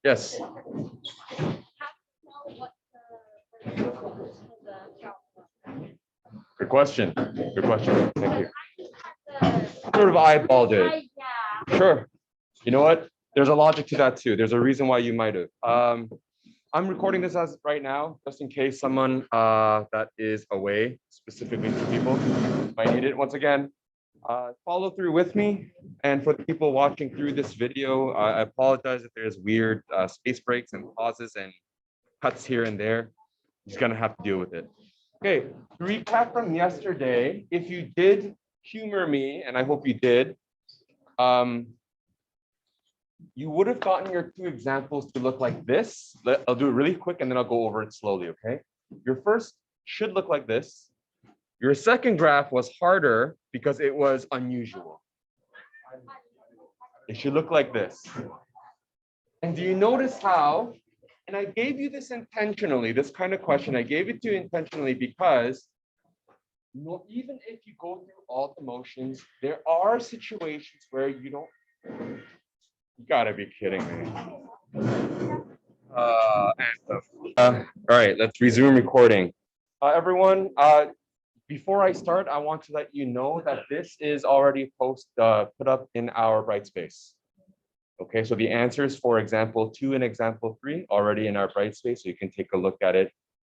Yes. Good question. Good question. Thank you. Sort of eyeballed it. Sure. You know what? There's a logic to that too. There's a reason why you might have. I'm recording this as right now, just in case someone that is away, specifically for people, might need it. Once again, follow through with me. And for the people watching through this video, I apologize if there's weird space breaks and pauses and cuts here and there. You're just gonna have to deal with it. Okay, to recap from yesterday, if you did humor me, and I hope you did, you would have gotten your two examples to look like this. I'll do it really quick and then I'll go over it slowly, okay? Your first should look like this. Your second graph was harder because it was unusual. It should look like this. And do you notice how, and I gave you this intentionally, this kind of question, I gave it to you intentionally because even if you go through all the motions, there are situations where you don't, you gotta be kidding me. All right, let's resume recording. Everyone, before I start, I want to let you know that this is already put up in our Brightspace. Okay, so the answers for example 2 and example 3 already in our Brightspace, so you can take a look at it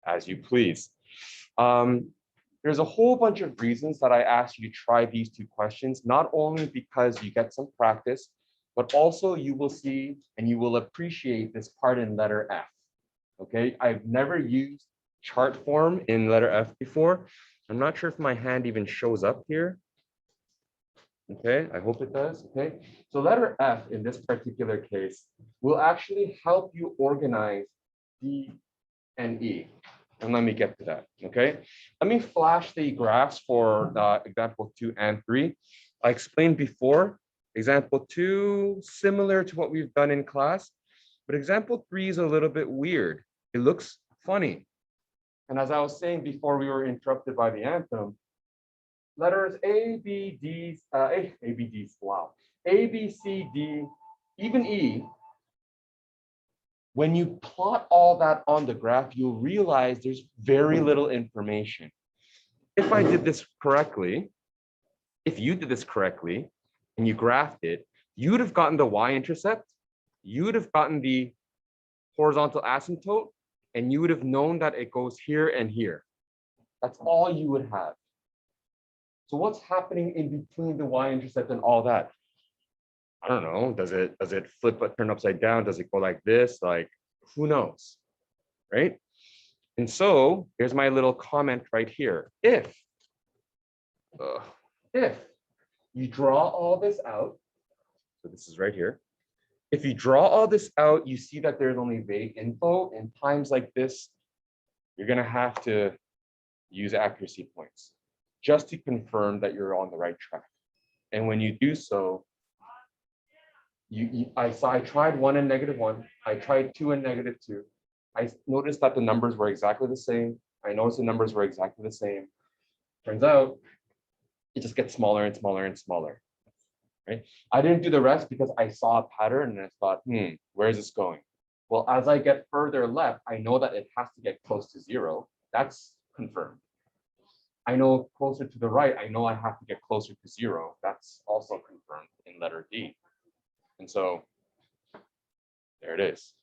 as you please. There's a whole bunch of reasons that I asked you to try these two questions, not only because you get some practice, but also you will see and you will appreciate this part in letter F. Okay, I've never used chart form in letter F before. I'm not sure if my hand even shows up here. Okay, I hope it does. Okay, so letter F in this particular case will actually help you organize D and E. And let me get to that. Okay, let me flash the graphs for example 2 and 3. I explained before, example 2, similar to what we've done in class, but example 3 is a little bit weird. It looks funny. And as I was saying before we were interrupted by the anthem, letters A, B, D, wow. A, B, C, D, even E, when you plot all that on the graph, you'll realize there's very little information. If I did this correctly, if you did this correctly, and you graphed it, you would have gotten the y-intercept, you would have gotten the horizontal asymptote, and you would have known that it goes here and here. That's all you would have. So what's happening in between the y-intercept and all that? I don't know. Does it flip but turn upside down? Does it go like this? Like, who knows, right? And so here's my little comment right here. If you draw all this out, so this is right here. If you draw all this out, you see that there's only vague info. In times like this, you're gonna have to use accuracy points just to confirm that you're on the right track. And when you do so, I tried 1 and -1. I tried 2 and -2. I noticed that the numbers were exactly the same. I noticed the numbers were exactly the same. Turns out it just gets smaller and smaller and smaller. Right? I didn't do the rest because I saw a pattern and I thought, where is this going? Well, as I get further left, I know that it has to get close to 0. That's confirmed. I know closer to the right, I know I have to get closer to 0. That's also confirmed in letter D. And so there it is.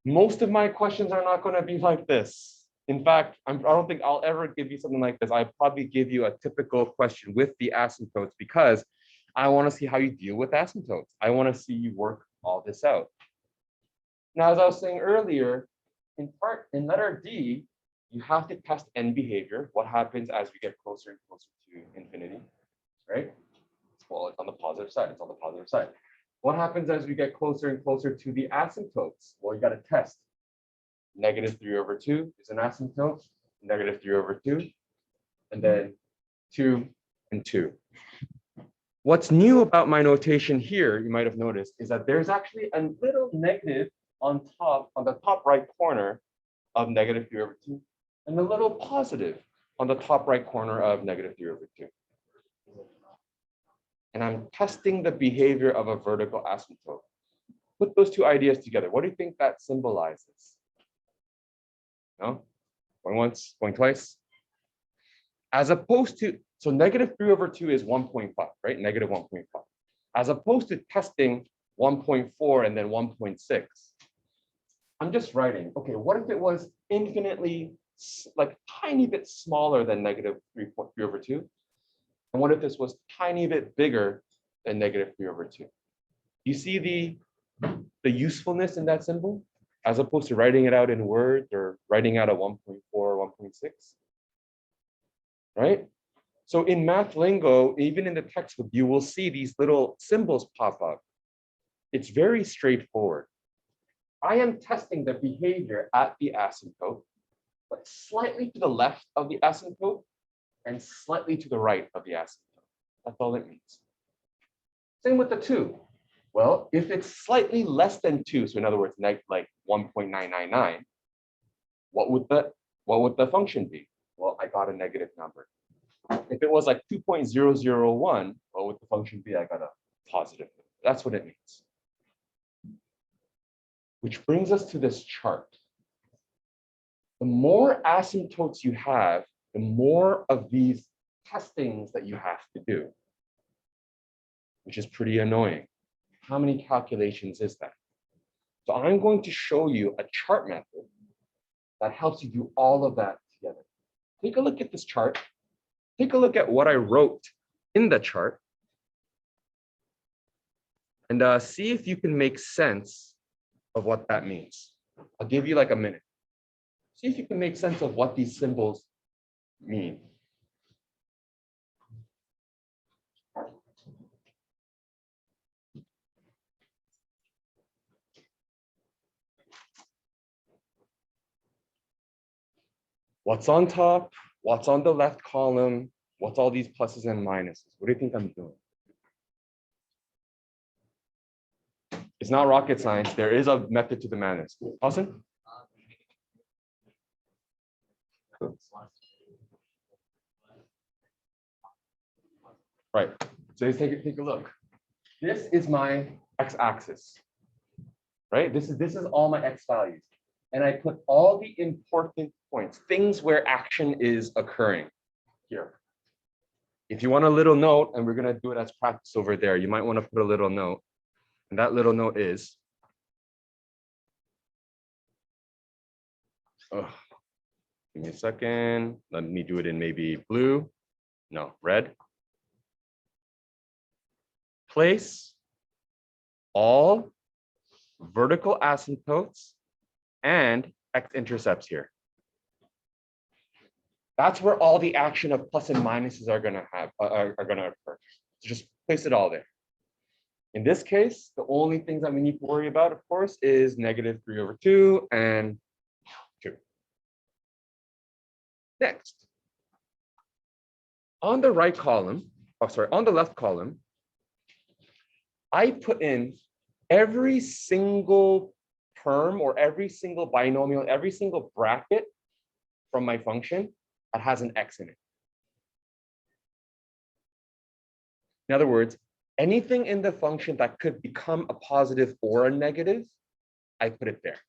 Most of my questions are not going to be like this. In fact, I don't think I'll ever give you something like this. I probably give you a typical question with the asymptotes because I want to see how you deal with asymptotes. I want to see you work all this out. Now, as I was saying earlier, in letter D, you have to test end behavior. What happens as we get closer and closer to infinity, right? Well, it's on the positive side. It's on the positive side. What happens as we get closer and closer to the asymptotes? Well, you got to test. -3/2 is an asymptote. -3/2, and then 2 and 2. What's new about my notation here, you might have noticed, is that there's actually a little negative on the top right corner of -3/2, and a little positive on the top right corner of -3/2. And I'm testing the behavior of a vertical asymptote. put those two ideas together. What do you think that symbolizes? No? Going once, going twice. As opposed to, so -3/2 is 1.5, right? -1.5. As opposed to testing 1.4 and then 1.6. I'm just writing, okay, what if it was infinitely, like tiny bit smaller than -3/2? And what if this was tiny bit bigger than -3/2? You see the usefulness in that symbol, as opposed to writing it out in words or writing out a 1.4 or 1.6, right? So in math lingo, even in the textbook, you will see these little symbols pop up. It's very straightforward. I am testing the behavior at the asymptote, but slightly to the left of the asymptote and slightly to the right of the asymptote. That's all it means. Same with the 2. Well, if it's slightly less than 2, so in other words, like 1.999, what would the function be? Well, I got a negative number. If it was like 2.001, what would the function be? I got a positive number. That's what it means. Which brings us to this chart. The more asymptotes you have, the more of these testings that you have to do, which is pretty annoying. How many calculations is that? So I'm going to show you a chart method that helps you do all of that together. Take a look at this chart. Take a look at what I wrote in the chart and see if you can make sense of what that means. I'll give you like a minute. See if you can make sense of what these symbols mean. What's on top? What's on the left column? What's all these pluses and minuses? What do you think I'm doing? It's not rocket science. There is a method to the madness. Austin? Right. So let's take a look. This is my x-axis. Right? This is all my x values. And I put all the important points, things where action is occurring here. If you want a little note, and we're going to do it as practice over there, you might want to put a little note. And that little note is, give me a second. Let me do it in maybe blue. No, red. Place all vertical asymptotes and x-intercepts here. That's where all the action of plus and minuses are going to occur. So just place it all there. In this case, the only things that we need to worry about, of course, is -3/2 and 2. Next, on the right column, on the left column, I put in every single term or every single binomial, every single bracket from my function that has an x in it. In other words, anything in the function that could become a positive or a negative, I put it there.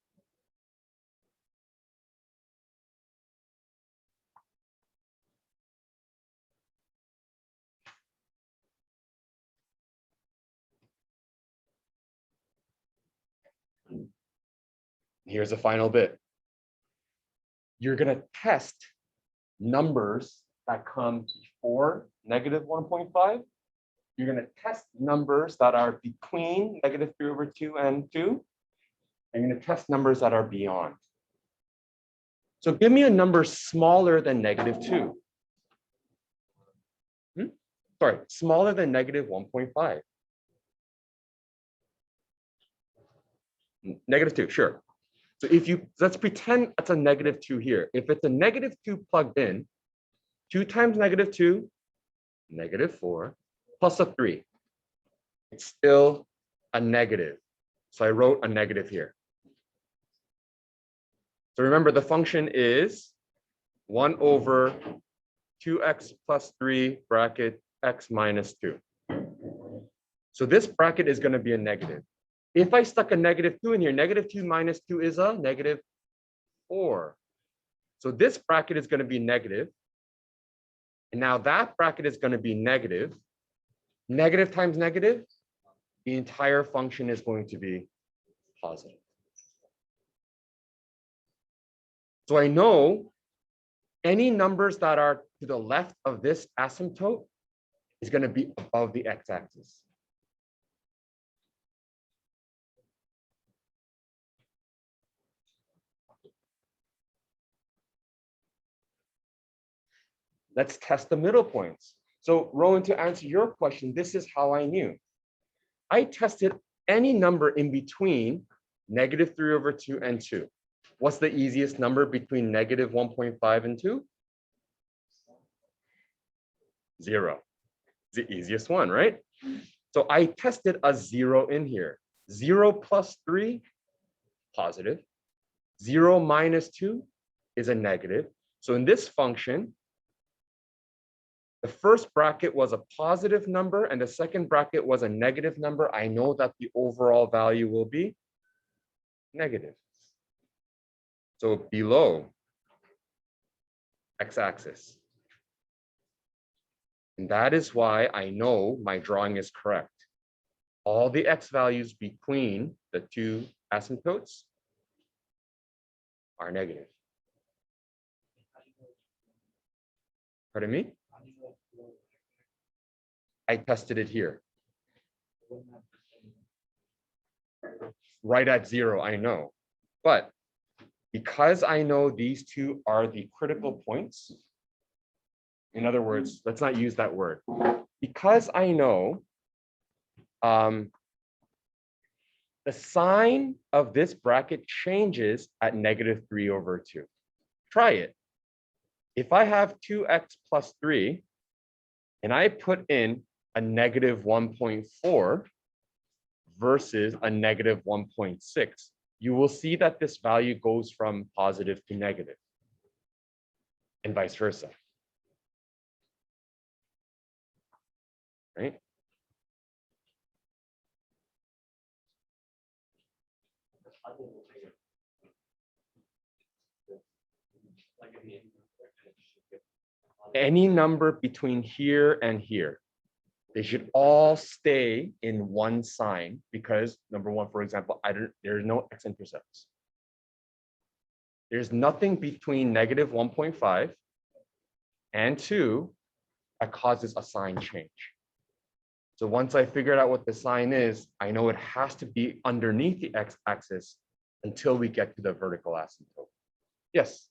Here's the final bit. You're going to test numbers that come before -1.5. You're going to test numbers that are between -3/2 and 2. And you're going to test numbers that are beyond. So give me a number smaller than -2. Sorry, smaller than -1.5. -2, sure. So let's pretend it's a -2 here. If it's a -2 plugged in, 2 times -2, -4, plus a 3. It's still a negative. So I wrote a negative here. So remember, the function is 1/2x plus 3 bracket x minus 2. So this bracket is going to be a negative. If I stuck a -2 in here, -2 minus 2 is a -4. So this bracket is going to be negative. And now that bracket is going to be negative. Negative times negative, the entire function is going to be positive. So I know any numbers that are to the left of this asymptote is going to be above the x-axis. Let's test the middle points. So Rowan, to answer your question, this is how I knew. I tested any number in between -3/2 and 2. What's the easiest number between -1.5 and 2? 0. It's the easiest one, right? So I tested a 0 in here. 0 plus 3, positive. 0 minus 2 is a negative. So in this function, the first bracket was a positive number and the second bracket was a negative number. I know that the overall value will be negative. So below x-axis. And that is why I know my drawing is correct. All the x values between the two asymptotes are negative. Pardon me? I tested it here. Right at 0, I know. But because I know these two are the critical points, in other words, let's not use that word. Because I know the sign of this bracket changes at -3/2. Try it. If I have 2x plus 3, and I put in a -1.4 versus a -1.6, you will see that this value goes from positive to negative, and vice versa. Right? Any number between here and here, they should all stay in one sign because number one, for example, there's no x-intercepts. There's nothing between -1.5 and 2 that causes a sign change. So once I figured out what the sign is, I know it has to be underneath the x-axis until we get to the vertical asymptote. Yes.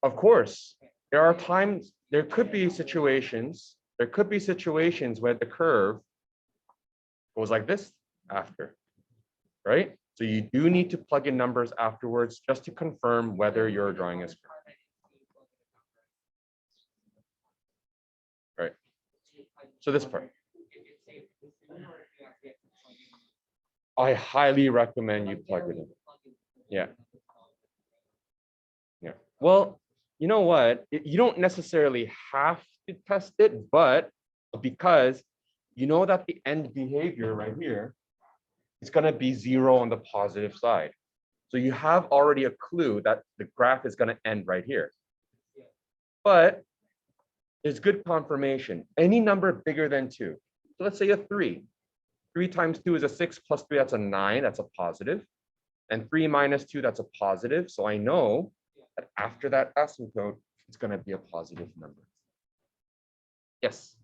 Of course, there are times, there could be situations where the curve goes like this after, right? So you do need to plug in numbers afterwards just to confirm whether your drawing is correct. Right. So this part. I highly recommend you plug it in. Yeah. Yeah. Well, you know what? You don't necessarily have to test it, but because you know that the end behavior right here is going to be 0 on the positive side. So you have already a clue that the graph is going to end right here. But there's good confirmation. Any number bigger than 2. So let's say a 3. 3 times 2 is a 6 plus 3, that's a 9, that's a positive. And 3 minus 2, that's a positive. So I know that after that asymptote, it's going to be a positive number. Yes.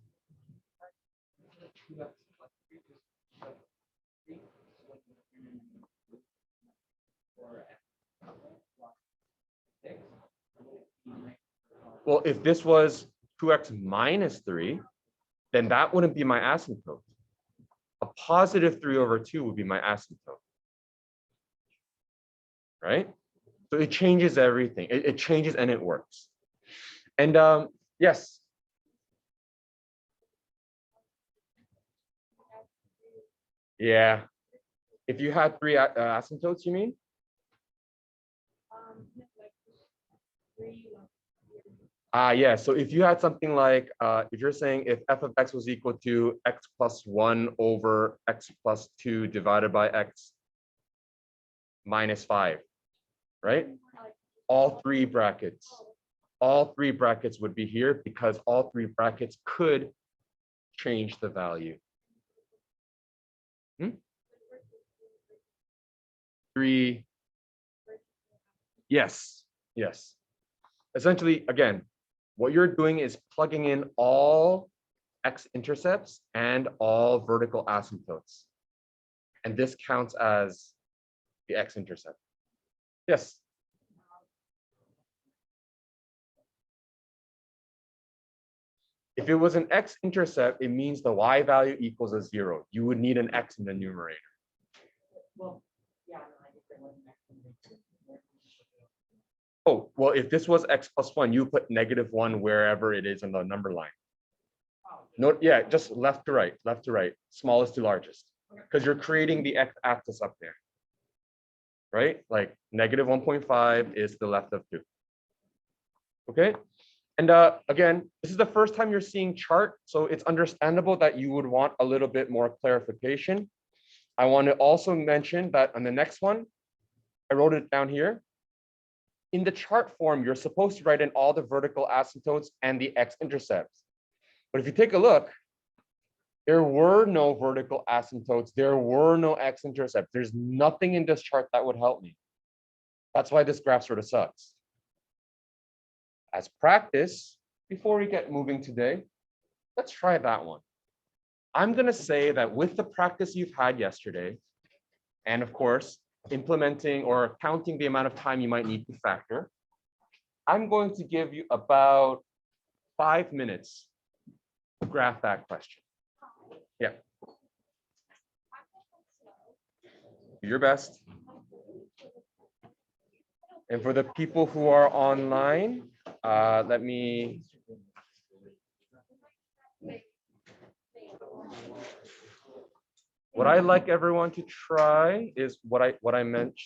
Well, if this was 2x minus 3, then that wouldn't be my asymptote. A positive 3/2 would be my asymptote. Right? So it changes everything. It changes and it works. And yes. Yeah. If you had 3 asymptotes, you mean? Yeah, so if you had something like, if you're saying if f of x was equal to x plus 1 over x plus 2 divided by x minus 5, right? All three brackets would be here because all three brackets could change the value. Three, yes. Essentially, again, what you're doing is plugging in all x-intercepts and all vertical asymptotes. And this counts as the x-intercept. Yes. If it was an x-intercept, it means the y value equals a 0. You would need an x in the numerator. Well, yeah, oh, well, if this was x plus 1, you put -1 wherever it is in the number line. No, yeah, just left to right, smallest to largest, because you're creating the x-axis up there, right? Like -1.5 is the left of 2. Okay, and again, this is the first time you're seeing chart, so it's understandable that you would want a little bit more clarification. I want to also mention that on the next one, I wrote it down here. In the chart form, you're supposed to write in all the vertical asymptotes and the x-intercepts. But if you take a look, there were no vertical asymptotes, there were no x-intercepts. There's nothing in this chart that would help me. That's why this graph sort of sucks. As practice, before we get moving today, let's try that one. I'm going to say that with the practice you've had yesterday, and of course, implementing or counting the amount of time you might need to factor, I'm going to give you about 5 minutes to graph that question. Yeah. Do your best. And for the people who are online, let me. What I like everyone to try is what I meant.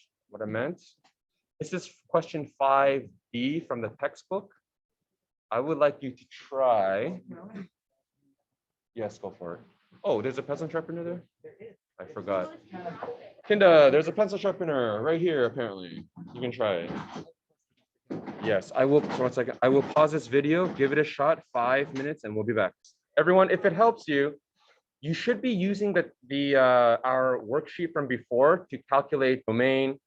This is question 5B from the textbook. I would like you to try. Yes, go for it. Oh, there's a pencil sharpener there? I forgot. Kinda, there's a pencil sharpener right here, apparently. You can try it. Yes, I will. So 1 second. I will pause this video, give it a shot, 5 minutes, and we'll be back. Everyone, if it helps you, you should be using our worksheet from before to calculate domain,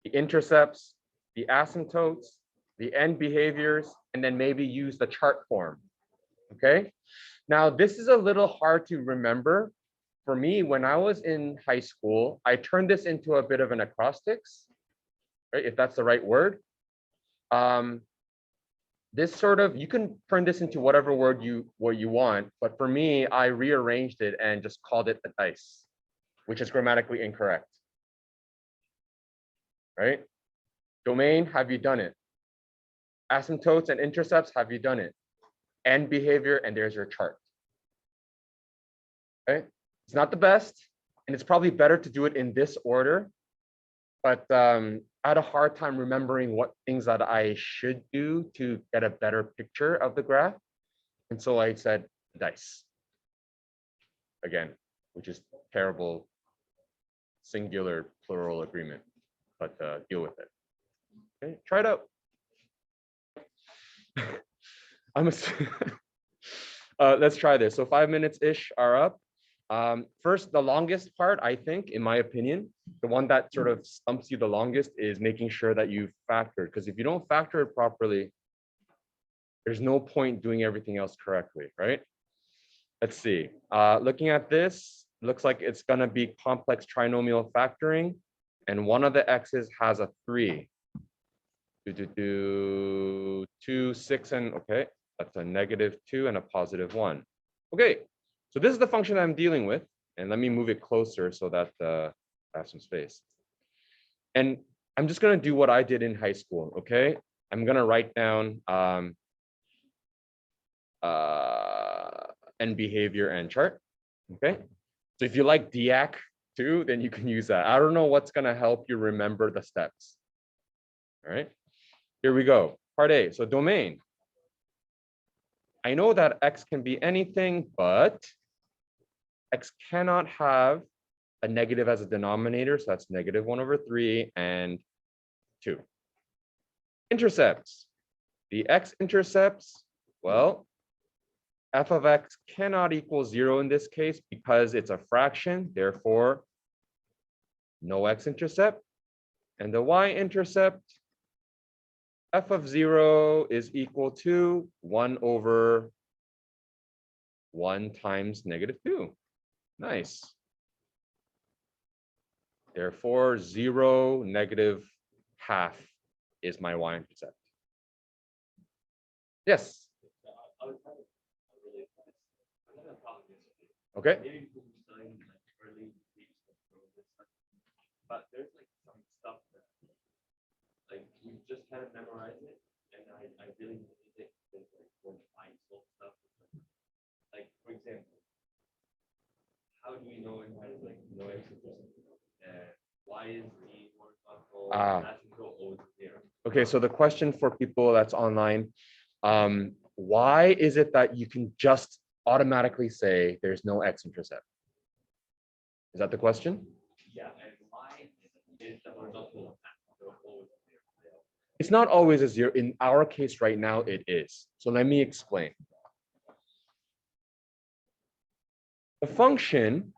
the intercepts, the asymptotes, the end behaviors, and then maybe use the chart form. Okay. Now, this is a little hard to remember. For me, when I was in high school, I turned this into a bit of an acrostics, right? If that's the right word. This sort of, you can turn this into whatever word you want, but for me, I rearranged it and just called it the dice, which is grammatically incorrect, right? Domain, have you done it? Asymptotes and intercepts, have you done it? End behavior, and there's your chart. Okay, it's not the best, and it's probably better to do it in this order, but I had a hard time remembering what things that I should do to get a better picture of the graph. And so I said dice again, which is terrible singular plural agreement, but deal with it. Okay, try it out. Let's try this. So 5 minutes-ish are up. First, the longest part, I think, in my opinion, the one that sort of stumps you the longest is making sure that you factor. Because if you don't factor it properly, there's no point doing everything else correctly, right? Let's see. Looking at this, looks like it's going to be complex trinomial factoring. And one of the x's has a 3. 2, 6, and okay, that's a -2 and a +1. Okay. So this is the function I'm dealing with, and let me move it closer so that I have some space. And I'm just going to do what I did in high school, okay? I'm going to write down end behavior and chart, okay? So if you like DIAC too, then you can use that. I don't know what's going to help you remember the steps. All right, here we go. Part A, so domain. I know that x can be anything, but x cannot have a negative as a denominator, so that's -1/3 and 2. Intercepts. The x-intercepts, well, f of x cannot equal 0 in this case because it's a fraction, therefore no x-intercept. And the y-intercept, f of 0 is equal to 1/1 times -2. Nice. Therefore, 0, -½ is my y-intercept. Yes. Okay. But there's like some stuff that like we just kind of memorize it, and I really need it like for mindful stuff. Like for example, how do we know in what is like no x-intercept? Why is the horizontal asymptote always 0? Okay, so the question for people that's online, why is it that you can just automatically say there's no x-intercept? Is that the question? Yeah, and why is the horizontal asymptote always 0? It's not always a 0. In our case right now, it is. So let me explain. The function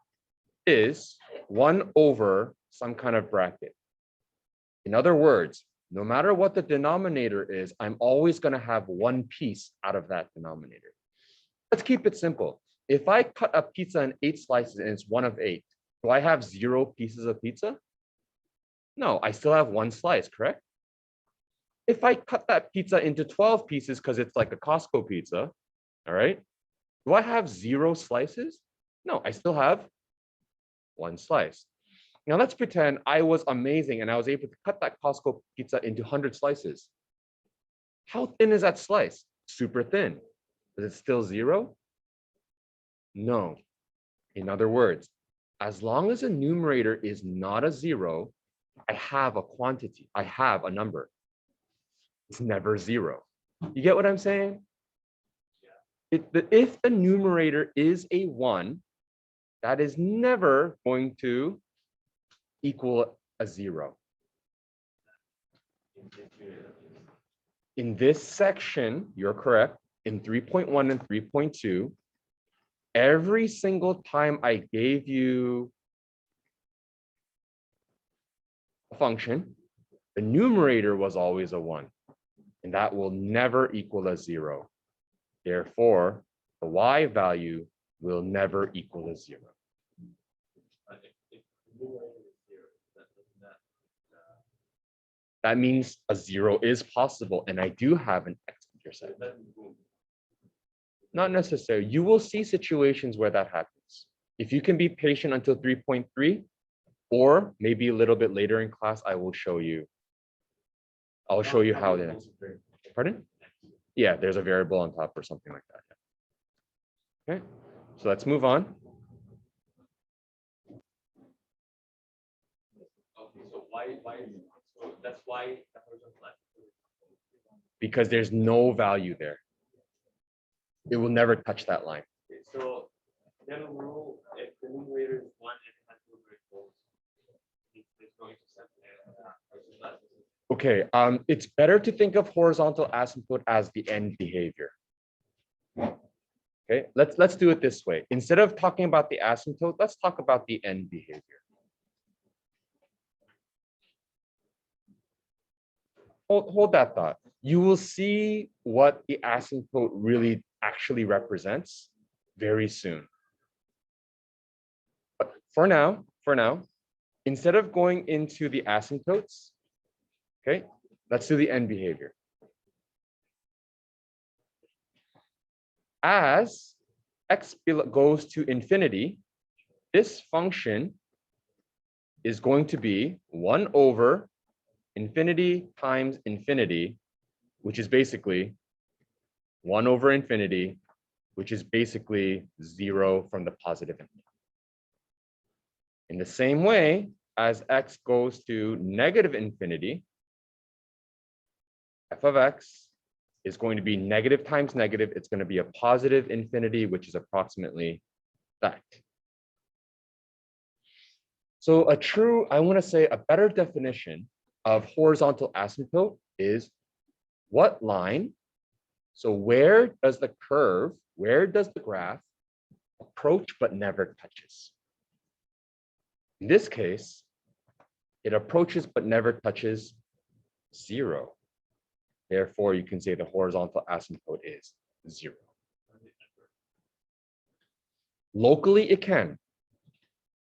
is 1/, some kind of bracket. In other words, no matter what the denominator is, I'm always going to have one piece out of that denominator. Let's keep it simple. If I cut a pizza in 8 slices and it's 1 of 8, do I have 0 pieces of pizza? No, I still have 1 slice, correct? If I cut that pizza into 12 pieces because it's like a Costco pizza, all right, do I have 0 slices? No, I still have 1 slice. Now let's pretend I was amazing and I was able to cut that Costco pizza into 100 slices. How thin is that slice? Super thin. Is it still 0? No. In other words, as long as a numerator is not a 0, I have a quantity. I have a number. It's never 0. You get what I'm saying? If the numerator is a 1, that is never going to equal a 0. In this section, you're correct. In 3.1 and 3.2, every single time I gave you a function, the numerator was always a 1, and that will never equal a 0. Therefore, the y value will never equal a 0. That means a 0 is possible, and I do have an x-intercept. Not necessarily. You will see situations where that happens. If you can be patient until 3.3, or maybe a little bit later in class, I will show you. I'll show you how that. Pardon? Yeah, there's a variable on top or something like that. Okay, so let's move on. Okay, so why so that's why the horizontal asymptote, because there's no value there. It will never touch that line. okay, so general rule, if the numerator is 1 and it has numerator, it's going to set horizontal asymptote. Okay, it's better to think of horizontal asymptote as the end behavior. Okay, let's do it this way. Instead of talking about the asymptote, let's talk about the end behavior. Hold that thought. You will see what the asymptote really actually represents very soon. But for now, instead of going into the asymptotes, okay, let's do the end behavior. As x goes to infinity, this function is going to be 1/infinity times infinity, which is basically 1/infinity, which is basically 0 from the positive end. In the same way, as x goes to -infinity, f of x is going to be negative times negative. It's going to be a positive infinity, which is approximately that. So I want to say a better definition of horizontal asymptote is what line, so where does the graph approach but never touches? In this case, it approaches but never touches 0. Therefore, you can say the horizontal asymptote is 0. Locally, it can.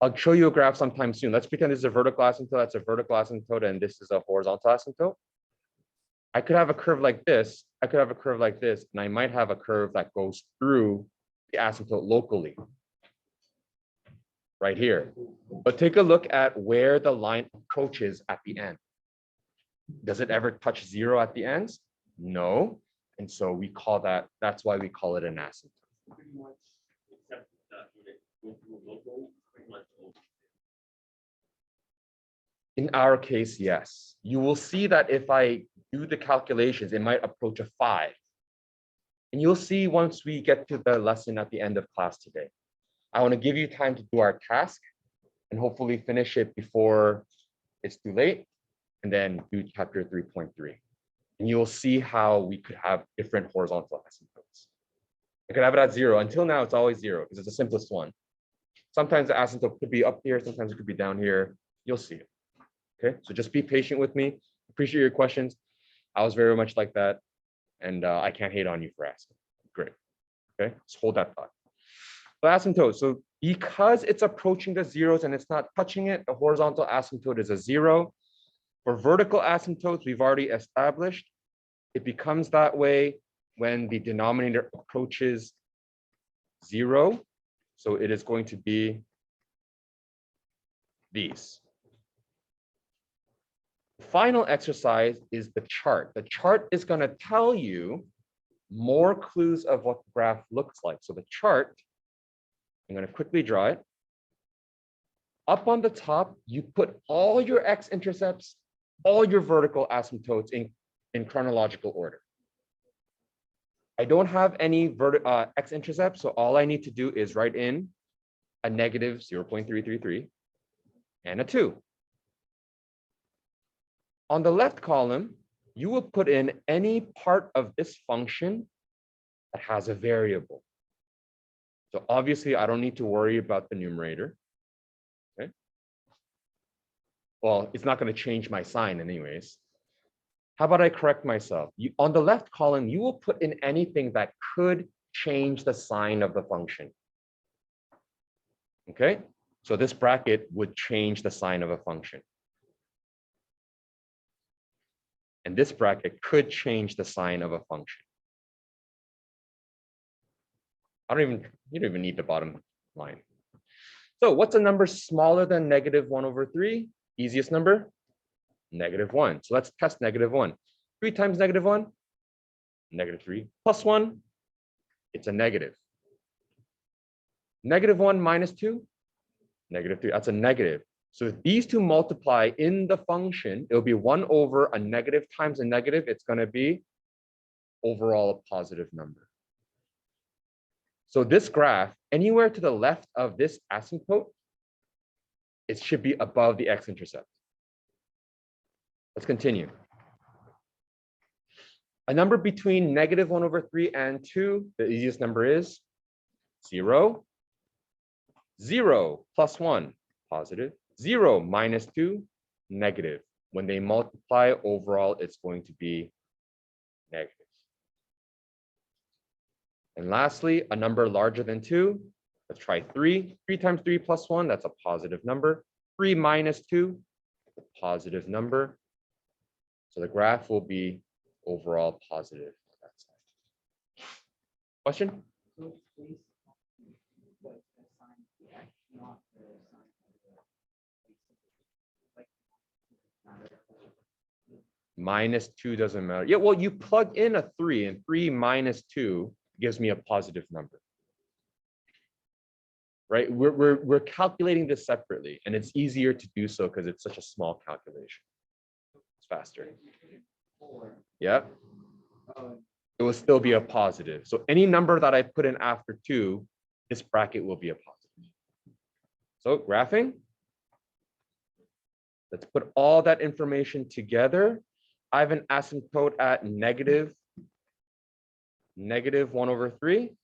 I'll show you a graph sometime soon. Let's pretend this is a vertical asymptote, that's a vertical asymptote, and this is a horizontal asymptote. I could have a curve like this, I could have a curve like this, and I might have a curve that goes through the asymptote locally, right here. But take a look at where the line approaches at the end. Does it ever touch 0 at the ends? No. And so we call that, that's why we call it an asymptote. Pretty much, except that when it goes through local, pretty much over. In our case, yes. You will see that if I do the calculations, it might approach a 5. And you'll see once we get to the lesson at the end of class today. I want to give you time to do our task and hopefully finish it before it's too late, and then do chapter 3.3. And you'll see how we could have different horizontal asymptotes. I could have it at 0. Until now, it's always 0 because it's the simplest one. Sometimes the asymptote could be up here, sometimes it could be down here. You'll see it. Okay, so just be patient with me. Appreciate your questions. I was very much like that, and I can't hate on you for asking. Great. Okay, just hold that thought. The asymptote. So because it's approaching the zeros and it's not touching it, the horizontal asymptote is a 0. For vertical asymptotes, we've already established it becomes that way when the denominator approaches 0. So it is going to be these. The final exercise is the chart. The chart is going to tell you more clues of what the graph looks like. So the chart, I'm going to quickly draw it. Up on the top, you put all your x-intercepts, all your vertical asymptotes in chronological order. I don't have any x-intercepts, so all I need to do is write in a negative 0.333 and a 2. On the left column, you will put in any part of this function that has a variable. So obviously, I don't need to worry about the numerator. Okay. Well, it's not going to change my sign anyways. How about I correct myself? On the left column, you will put in anything that could change the sign of the function. Okay, so this bracket would change the sign of a function. And this bracket could change the sign of a function. You don't even need the bottom line. So what's a number smaller than -1/3? Easiest number, -1. So let's test -1. 3 times -1, -3 plus 1, it's a negative. -1 minus 2, -3, that's a negative. So if these two multiply in the function, it'll be 1 over a negative times a negative. It's going to be overall a positive number. So this graph, anywhere to the left of this asymptote, it should be above the x-intercept. Let's continue. A number between -1/3 and 2, the easiest number is 0. 0 plus 1, positive. 0 minus 2, negative. When they multiply, overall, it's going to be negative. And lastly, a number larger than 2. Let's try 3. 3 times 3 plus 1, that's a positive number. 3 minus 2, a positive number. So the graph will be overall positive. Question? -2 doesn't matter. Yeah, well, you plug in a 3, and 3 minus 2 gives me a positive number. Right? We're calculating this separately, and it's easier to do so because it's such a small calculation. It's faster. Yeah. it will still be a positive. So any number that I put in after 2, this bracket will be a positive. So graphing. Let's put all that information together. I have an asymptote at negative 1/3.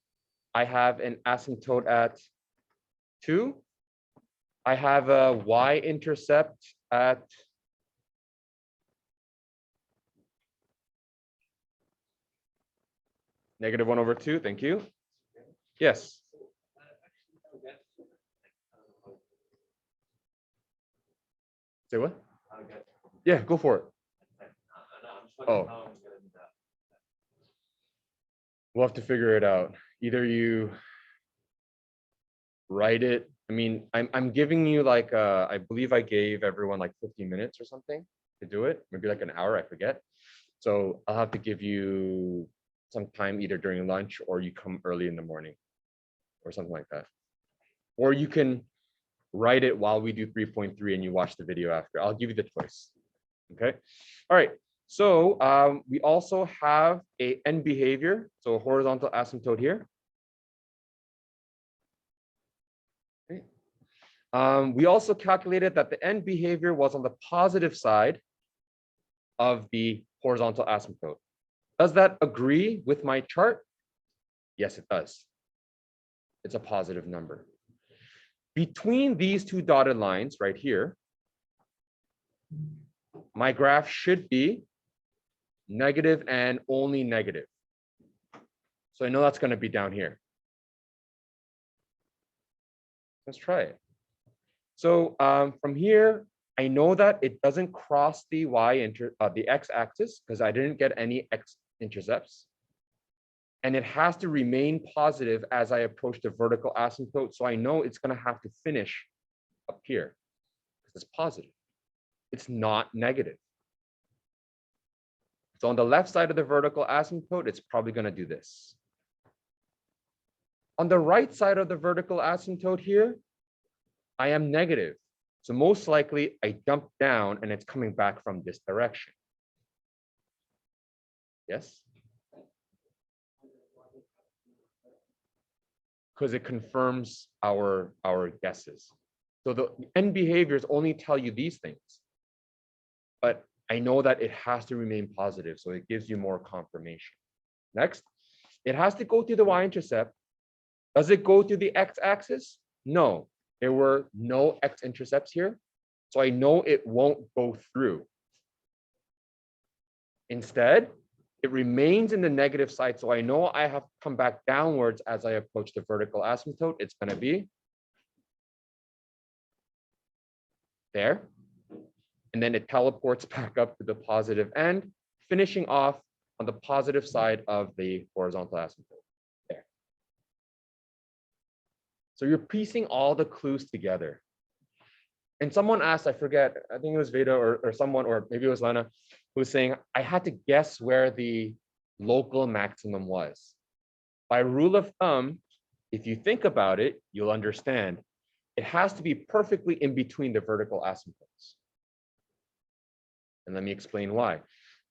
I have an asymptote at 2. I have a y-intercept at -1/2. Thank you. Yes. Say what? Yeah, go for it. Oh. We'll have to figure it out. Either you write it. I mean, I'm giving you like I believe I gave everyone like 15 minutes or something to do it, maybe like an hour, I forget. So I'll have to give you some time either during lunch or you come early in the morning or something like that. Or you can write it while we do 3.3 and you watch the video after. I'll give you the choice. Okay. All right. So we also have a end behavior, so a horizontal asymptote here. Okay. We also calculated that the end behavior was on the positive side of the horizontal asymptote. Does that agree with my chart? Yes, it does. It's a positive number. Between these two dotted lines right here, my graph should be negative and only negative. So I know that's going to be down here. Let's try it. So from here, I know that it doesn't cross the the x-axis because I didn't get any x-intercepts. And it has to remain positive as I approach the vertical asymptote. So I know it's going to have to finish up here because it's positive. It's not negative. So on the left side of the vertical asymptote, it's probably going to do this. On the right side of the vertical asymptote here, I am negative. So most likely I jump down and it's coming back from this direction. Yes? Because it confirms our guesses. So the end behaviors only tell you these things. But I know that it has to remain positive, so it gives you more confirmation. Next, it has to go through the y-intercept. Does it go through the x-axis? No, there were no x-intercepts here, so I know it won't go through. Instead, it remains in the negative side, so I know I have to come back downwards as I approach the vertical asymptote. It's going to be there. And then it teleports back up to the positive end, finishing off on the positive side of the horizontal asymptote. There. So you're piecing all the clues together. And someone asked, I forget, I think it was Veda or someone, or maybe it was Lena, who was saying, I had to guess where the local maximum was. By rule of thumb, if you think about it, you'll understand. It has to be perfectly in between the vertical asymptotes. And let me explain why.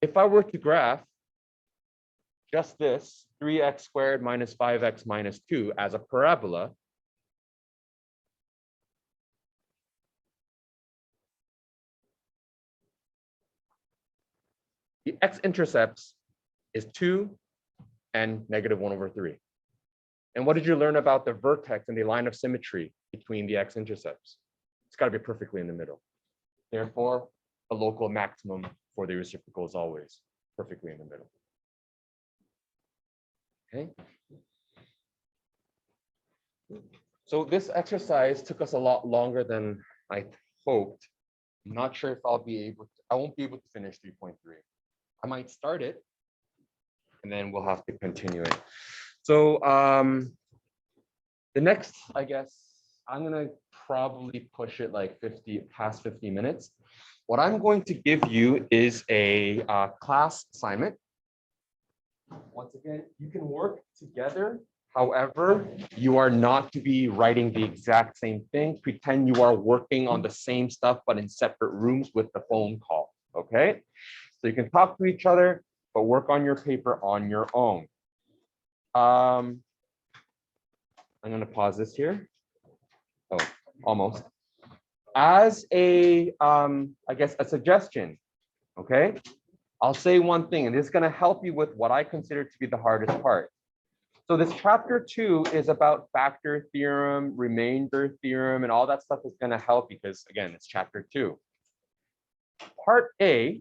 If I were to graph just this 3x squared minus 5x minus 2 as a parabola, the x-intercepts is 2 and -1/3. And what did you learn about the vertex and the line of symmetry between the x-intercepts? It's got to be perfectly in the middle. Therefore, the local maximum for the reciprocal is always perfectly in the middle. Okay. So this exercise took us a lot longer than I hoped. I'm not sure if I won't be able to finish 3.3. I might start it and then we'll have to continue it. So the next, I guess, I'm gonna probably push it like past 50 minutes. What I'm going to give you is a class assignment. Once again, you can work together. However, you are not to be writing the exact same thing. Pretend you are working on the same stuff, but in separate rooms with the phone call, okay? So you can talk to each other. but work on your paper on your own. I'm going to pause this here. Oh, almost. As a, I guess, a suggestion, okay? I'll say one thing, and this is going to help you with what I consider to be the hardest part. So this chapter 2 is about factor theorem, remainder theorem, and all that stuff is going to help because, again, it's chapter 2. Part A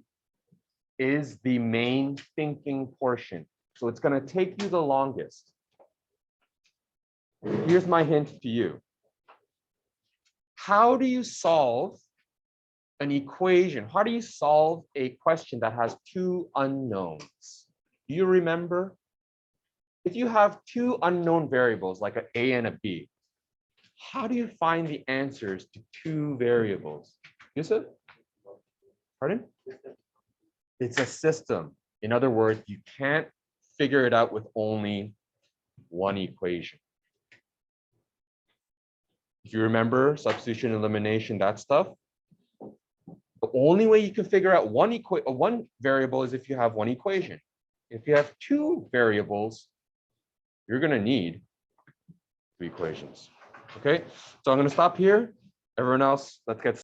is the main thinking portion. So it's going to take you the longest. Here's my hint to you. How do you solve an equation? How do you solve a question that has two unknowns? Do you remember? If you have two unknown variables like an A and a B, how do you find the answers to two variables? Yusuf? Pardon? It's a system. In other words, you can't figure it out with only one equation. If you remember substitution, elimination, that stuff, the only way you can figure out one variable is if you have one equation. If you have two variables, you're going to need two equations. Okay, so I'm going to stop here. Everyone else, let's get